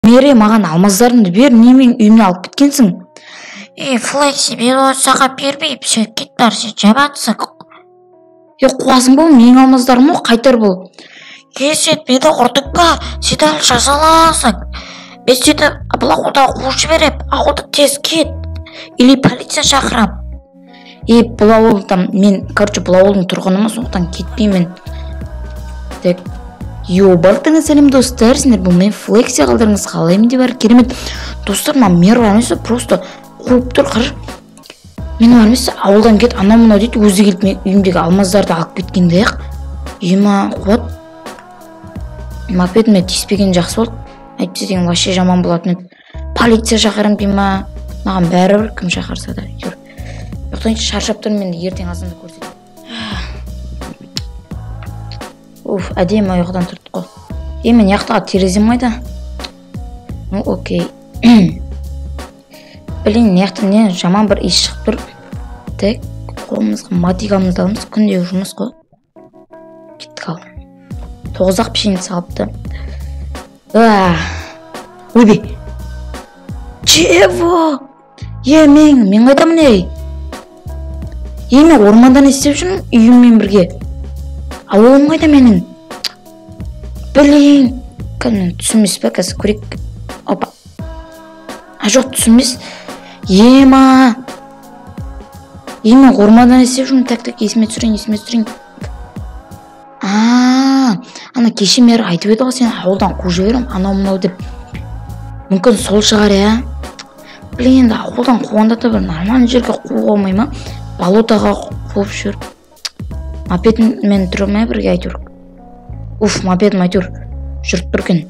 Мере, маған алмаздарымды бер, немен үйімне алып кеткенсің? Флекси, мен оны саған бермеймін, сен кет нәрсе жамансың. Қуасың бол, менің алмаздарым ғой, қайтар бол. Сен мені ұрдың ба? Сен әлі жазаласың. Мен сені бұл ауылдан қуып жіберем, ауылдан тез кет. Или полиция шақырам. Бұл ауылдан мен, бұл ауылдың тұрғынымын, сондықтан кетпеймін. Так, барлықтарыңа сәлем достар, сендер бұл мен Флекси, қалдарыңыз қалаймын деп бар, керемет. Достар, мер бар емес, просто қуып тұр, қыр. Мен бар емес, ауылдан кет, анау-мынау дейді, өзі келіп мен үйімдегі алмаздарды алып кеткенде ақ. Үйіма қуат. Мопедіме тиіспеген жақсы болды. Әйтпесе деген вообще жаман болатын еді. Полиция шақырам дейма, маған бәрібір кім шақырса да. Жоқтан шаршап тұрмын, мен ертең азанда көрсетемін. Әдемі ұйқыдан тұрдық қой. Мен яқтаға терезем майда. Окей. Блин, яқтан жаман бір еш шығып тұр. Так, қолымызға матигамызды аламыз, күндегі жұмыс қой. Кеттік ал. 9-ақ пешені салыпты. Ойбе. Чего? Мен қайтамын ей? Мен ормандан істеп жүрмін үйіммен бірге. Ауылым қайда менің? Блин. Кәдімін түсінмес па, қазір көрек. Опа. Жоқ, түсінмес. Мен ормандан істеп жүрмін. Так, есіме түсірейін. Ана кеше мері айтып еді ғой, сен ауылдан қуып жіберем, анау-мынау деп. Мүмкін сол шығар, Блин, ауылдан қуғанда да бір нормальный жерге қуып алмай ма? Болотаға қуып жүр. Мопедмен тұрмай бірге айтыр. Мопедім айтыр. Жүріп тұрген.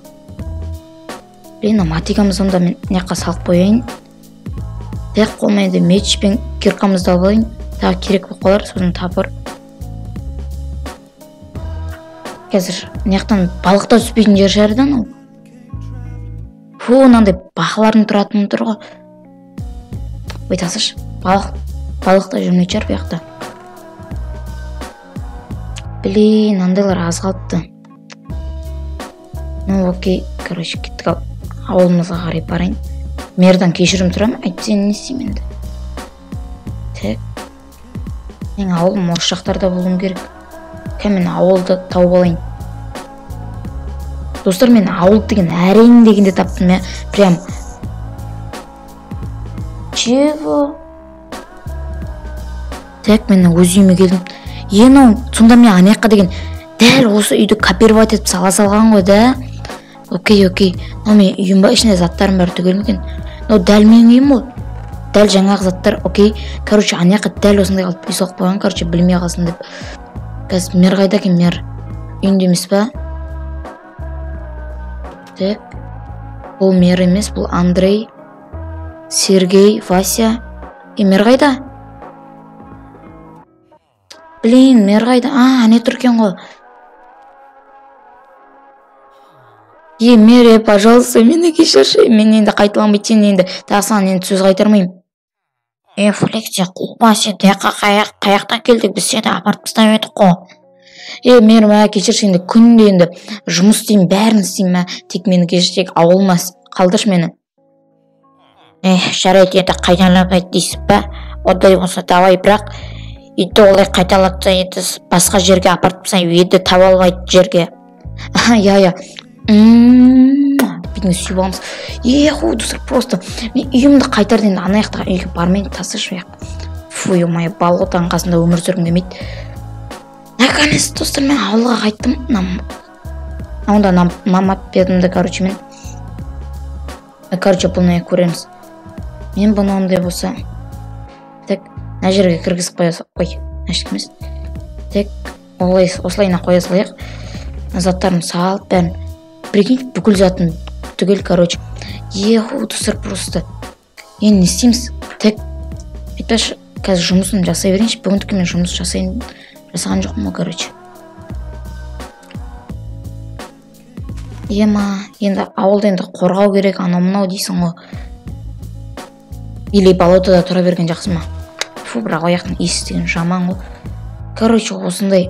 Блин, матигамыз онда мен неққа салып қойайын. Так, қолмайды меч пен киркамызды алайын. Тағы керек болып қалар, сосын тапыр. Қазір неқтан балықта түспейтін жер шәрді анау. Мынандай бақылардың тұратын тұрға. Тасыш, балықта жүрмей шығар бұяқта. Блин, андайлар аз қалыпты. Окей, кеттік ал. Ауылымызға қарай барайын. Мердан кешірім тұрам, әйтсе не істеймін енді. Так. Мен ауылым осы жақтарда болуым керек. Мен ауылды тауып алайын. Достар, мен ауыл деген әрең дегенде таптым, прям. Чего? Так, мен өз үйіме келдім. Сонда мен анаяққа деген дәл осы үйді копировать етіп сала салған ғой, да? Окей. Мен үйім ба, ішінде заттарым бәрі түгелмеген. Дәл менің үйім ғой. Дәл жаңағы заттар, окей. Анаяққа дәл осындай қалып үй соғып қойған, білмей қалсын деп. Қазір мер қайда екен, мер үйінде емес па? Так, бұл мер емес, бұл Андрей, Сергей, Вася. Мер қайда? Блин, мер қайда? Әне тұркен ғой. Мере, пожалуйста, мені кешірші. Мен енді қайталанбайды, сен енді тағысынан енді сөз қайтармайым. Флекси, қума, сен қаяқтан келдік, біз сені апарып тастап едік қой. Мер, кешірші, енді күнде енді жұмыс істеймін, бәрін істеймін, тек мені кешір, тек ауылыма қалдыршы мені. Жарайды, енді қайталанбайды дейсің ба? Ондай болса давай, бірақ енді олай қайталатса енді басқа жерге апарып тастайын, енді таба алмайды жерге. Бітіңіз сүйіп аламыз. Достар, просто мен үйімді қайтарды, енді анаяқтаға үйге бармайын, тасыш ұяқ. Ой, балғотаның қасында өмір сүргім келмейді. Наконец, достар, мен ауылға қайттым. Онда мопедімді, мен. Бұны көреміз. Мен бұны ондай болса. Так, мына жерге кіргізіп қоя салайық. Әшік емес. Так, осылайына қоя салайық. Заттарын салып, бәрін. Прикинь, бүкіл затын түгел, достар, просто. Енді не істейміз? Так, айтпашы, қазір жұмысын жасай берейінші. Бүгіндікі мен жұмыс жасаған жоқпын, енді ауылда енді қорғау керек, анау-мынау дейсің ғой. Или болотада тұра берген жақсы ма? Бірақ аяқтың естіген жаман ғой. Осындай.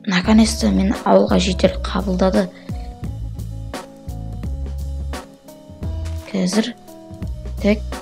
Наконец-то мен ауылға жетел қабылдады. қазір так